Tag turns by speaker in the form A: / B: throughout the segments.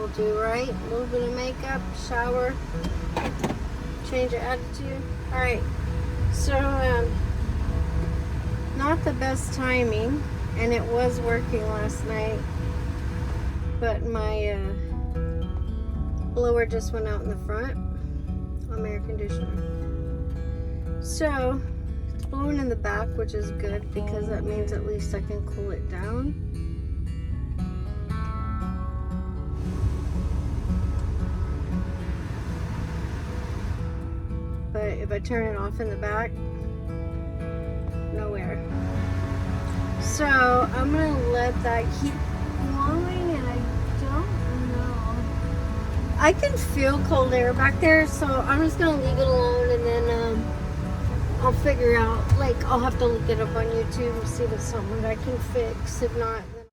A: people do, right? A little bit of makeup, shower, change your attitude. All right, so not the best timing, and it was working last night, but my blower just went out in the front on my air conditioner. So it's blowing in the back, which is good because that means at least I can cool it down. But if I turn it off in the back, no air. So I'm gonna let that keep blowing, and I don't know. I can feel cold air back there, so I'm just gonna leave it alone, and then I'll figure out, like, I'll have to look it up on YouTube and see if it's something that I can fix. If not, then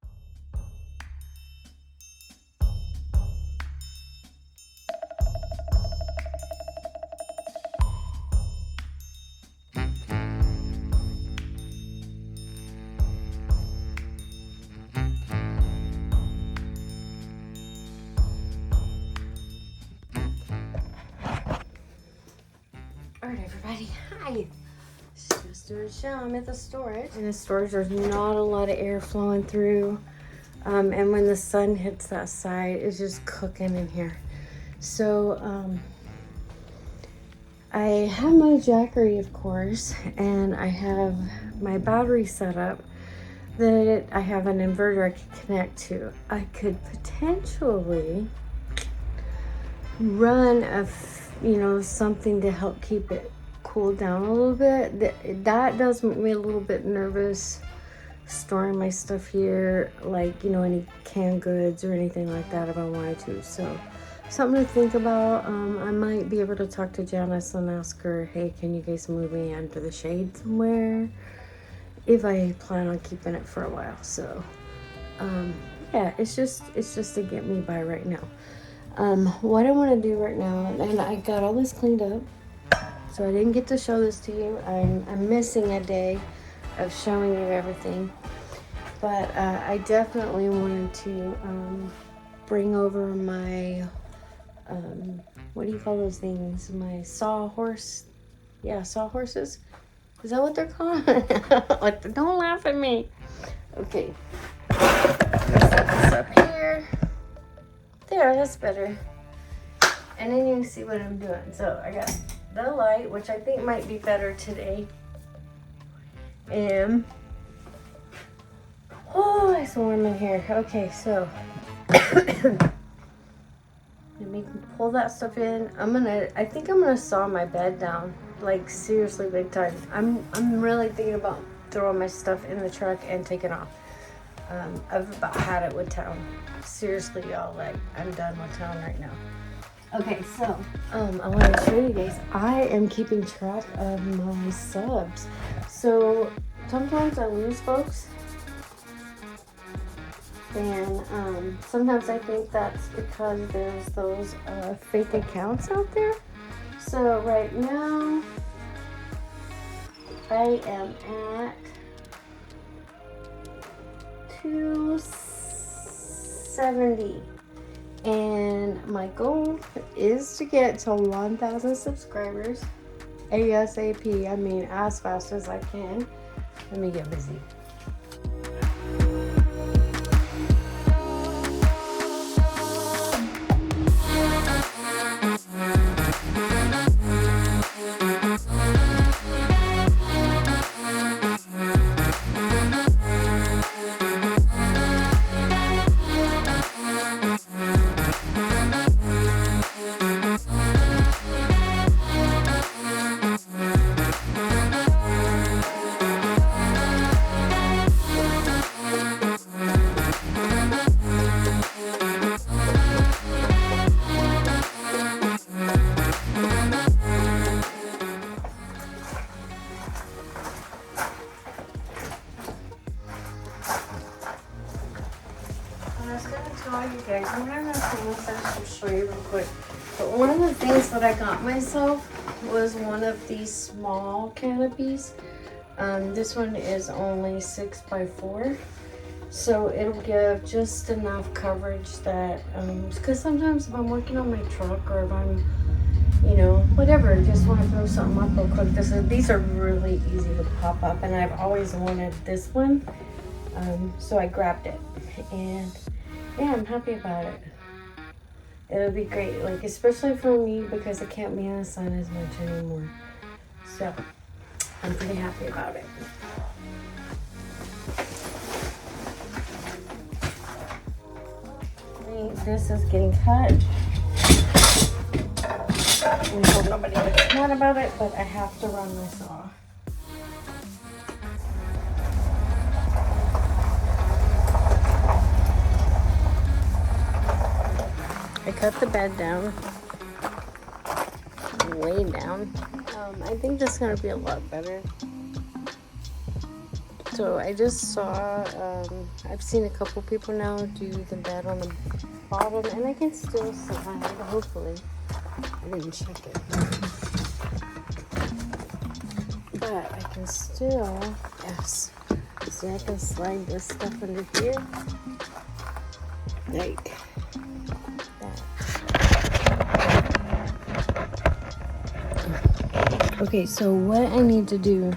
A: alright, everybody. Hi. Just doing a show. I'm at the storage. In the storage, there's not a lot of air flowing through. And when the sun hits that side, it's just cooking in here. So, I have my Jackery, of course, and I have my battery set up that I have an inverter I can connect to. I could potentially run something to help keep it cooled down a little bit. That does make me a little bit nervous storing my stuff here, like, any canned goods or anything like that if I wanted to. So something to think about. I might be able to talk to Janice and ask her, hey, can you guys move me under the shade somewhere if I plan on keeping it for a while. So yeah, it's just to get me by right now. What I want to do right now, and I got all this cleaned up, so I didn't get to show this to you. I'm missing a day of showing you everything, but I definitely wanted to bring over my what do you call those things? My sawhorse. Yeah, sawhorses. Is that what they're called? Don't laugh at me. Okay. Let's set this up here. There, that's better. And then you can see what I'm doing. So I got the light, which I think might be better today. And oh, it's warm in here. Okay, so let me pull that stuff in. I think I'm gonna saw my bed down, like seriously big time. I'm really thinking about throwing my stuff in the truck and taking off. I've about had it with town. Seriously, y'all, like, I'm done with town right now. Okay, so I want to show you guys. I am keeping track of my subs. So sometimes I lose folks, and sometimes I think that's because there's those fake accounts out there. So right now I am at 270, and my goal is to get to 1,000 subscribers ASAP. I mean, as fast as I can. Let me get busy. You guys, I'm gonna things I should show you real quick. But one of the things that I got myself was one of these small canopies. This one is only 6x4, So it'll give just enough coverage that, because sometimes if I'm working on my truck or if I'm, whatever, just want to throw something up real quick. These are really easy to pop up, and I've always wanted this one, so I grabbed it, and yeah, I'm happy about it. It'll be great, like especially for me because I can't be in the sun as much anymore. So I'm pretty happy about it. This is getting cut. I hope nobody gets mad about it, but I have to run my saw. I cut the bed down, way down. I think that's gonna be a lot better. So I just saw, I've seen a couple people now do the bed on the bottom, and I can still slide, hopefully. I didn't check it. But I can still, yes. See, I can slide this stuff under here. Like that. Okay, so what I need to do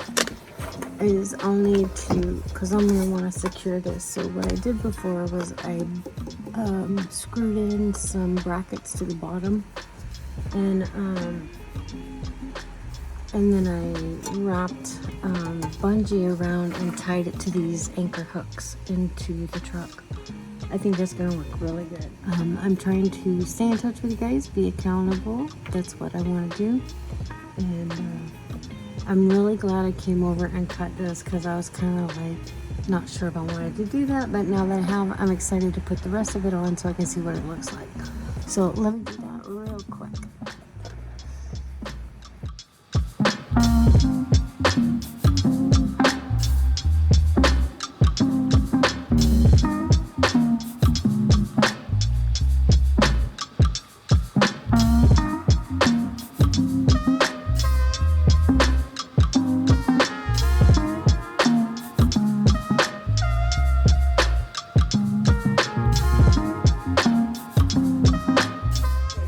A: is I'll need to, because I'm going to want to secure this. So what I did before was I screwed in some brackets to the bottom, and then I wrapped bungee around and tied it to these anchor hooks into the truck. I think that's going to work really good. I'm trying to stay in touch with you guys, be accountable. That's what I want to do. And I'm really glad I came over and cut this, because I was kind of like not sure if I wanted to do that, but now that I have, I'm excited to put the rest of it on so I can see what it looks like. So let me do that real quick.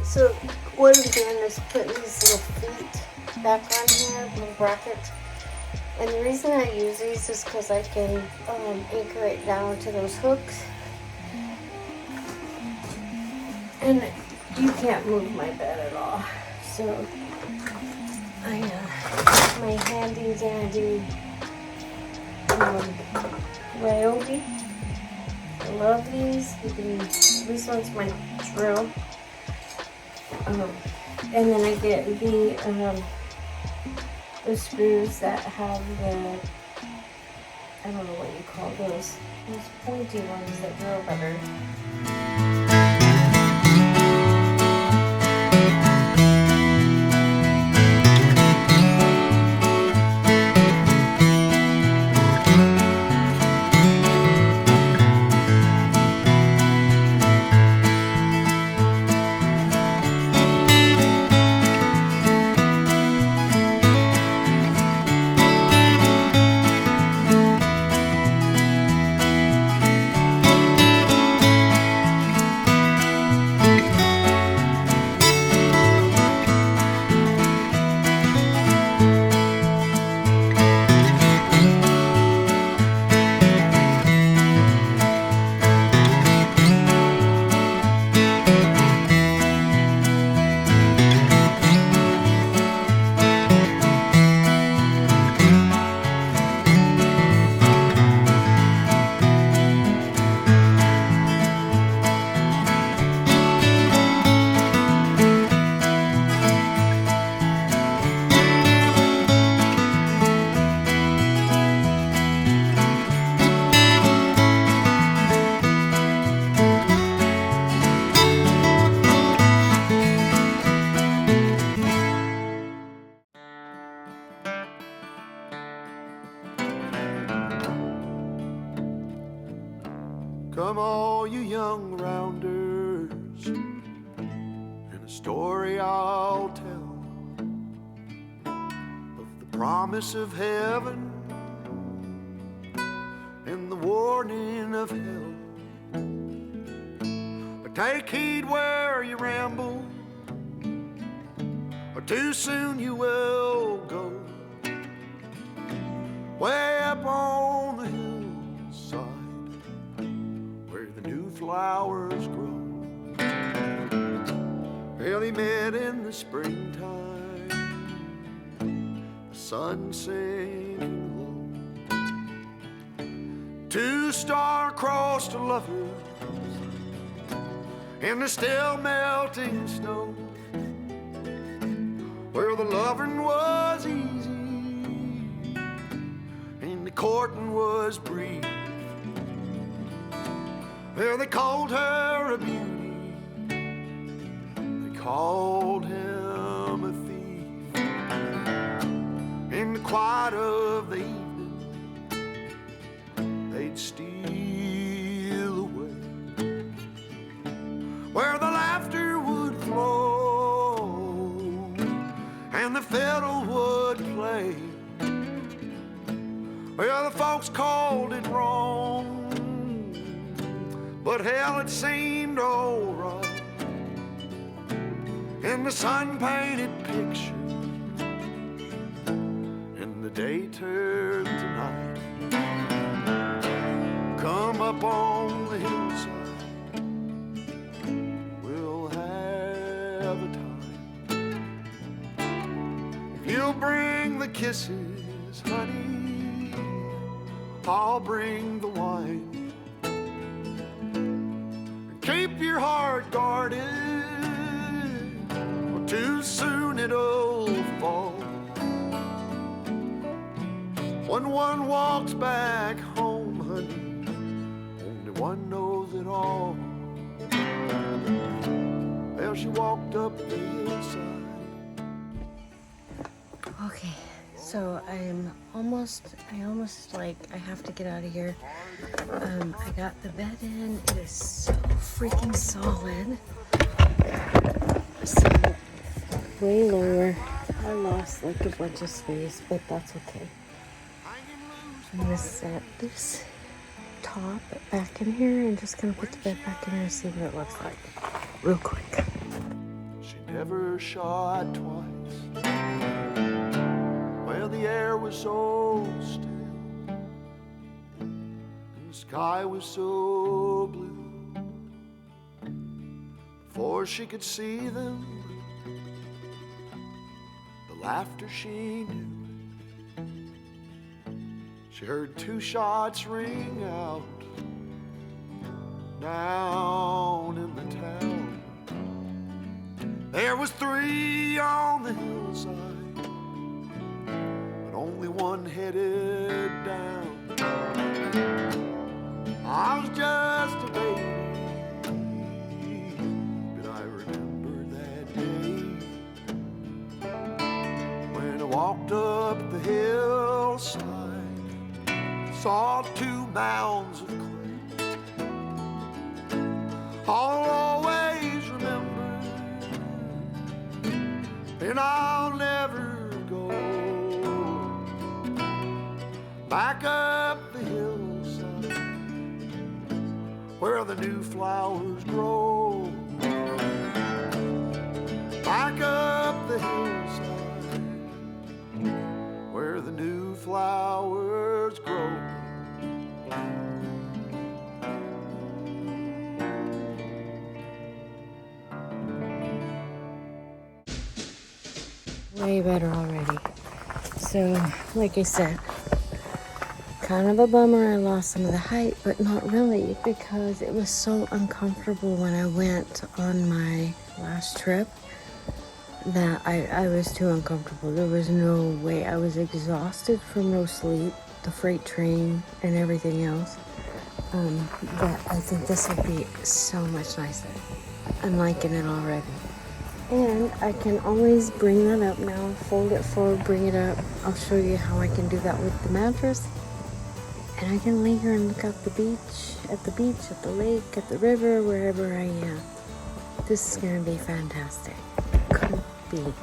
A: So what I'm doing is putting these little feet back on here, little brackets. And the reason I use these is because I can anchor it down to those hooks. And you can't move my bed at all. So my handy dandy Ryobi. I love these. This one's my drill. And then I get the screws that have the, I don't know what you call those pointy ones that drill better.
B: Come all you young rounders, and a story I'll tell of the promise of heaven and the warning of hell. But take heed where you ramble, or too soon you will go. Way up on the hillside where the new flowers grow. Well, he met in the springtime, the sun sinking low. Two star-crossed lovers in the still melting snow, where the loving was easy and the courting was brief. Well, they called her a beauty, they called him a thief. In the quiet of the evening, they'd steal away, where the laughter would flow and the fiddle would play. Well, the folks called it wrong, but hell, it seemed alright. In the sun-painted picture, and the day turned to night. Come up on the hillside, we'll have a time. If you'll bring the kisses, honey, I'll bring the wine. Keep your heart guarded, or too soon it'll fall. When one walks back home, honey, only one knows it all. Well, she walked up the hillside.
A: Okay, so I have to get out of here. I got the bed in. It is so freaking solid. So way lower. I lost like a bunch of space, but that's okay. I'm gonna set this top back in here and just gonna put the bed back in here and see what it looks like real quick.
B: She never shot twice. Well, the air was so still, and the sky was so blue. Before she could see them, the laughter she knew. She heard two shots ring out down in the town. There was three on the hillside, but only one headed down. I was just a baby, but I remember that day when I walked up the hillside, saw two mounds of clay. I'll always remember, and I'll never go back up the hillside where the new flowers grow. Back up the hillside where the new flowers grow.
A: Way better already. So, like I said, kind of a bummer I lost some of the height, but not really, because it was so uncomfortable when I went on my last trip that I was too uncomfortable. There was no way. I was exhausted from no sleep, the freight train, and everything else. But I think this will be so much nicer. I'm liking it already. And I can always bring that up now, fold it forward, bring it up. I'll show you how I can do that with the mattress. And I can lay here and look out the beach, at the lake, at the river, wherever I am. This is gonna be fantastic. Couldn't beat.